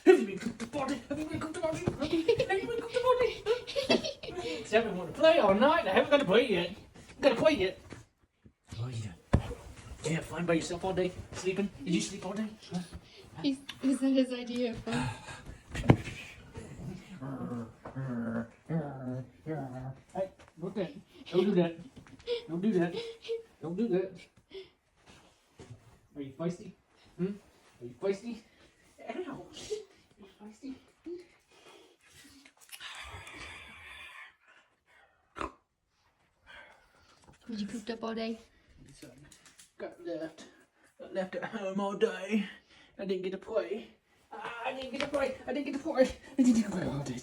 Have you been cooked the body? Have you been cooked the body? Have you been cooked the body? Does everyone want to play all night? I haven't got to play yet. Got to play yet. What are you doing? Did you have fun by yourself all day? Sleeping? Did you sleep all day? Huh? Is that his idea of fun? Hey, look that. Don't do that. Don't do that. Don't do that. Are you feisty? Hmm? Are you feisty? Ow. Are you feisty? Was you cooped up all day? Son, got left at home all day. I didn't get to play. I didn't get to play. I didn't get to play. I didn't get to play all day.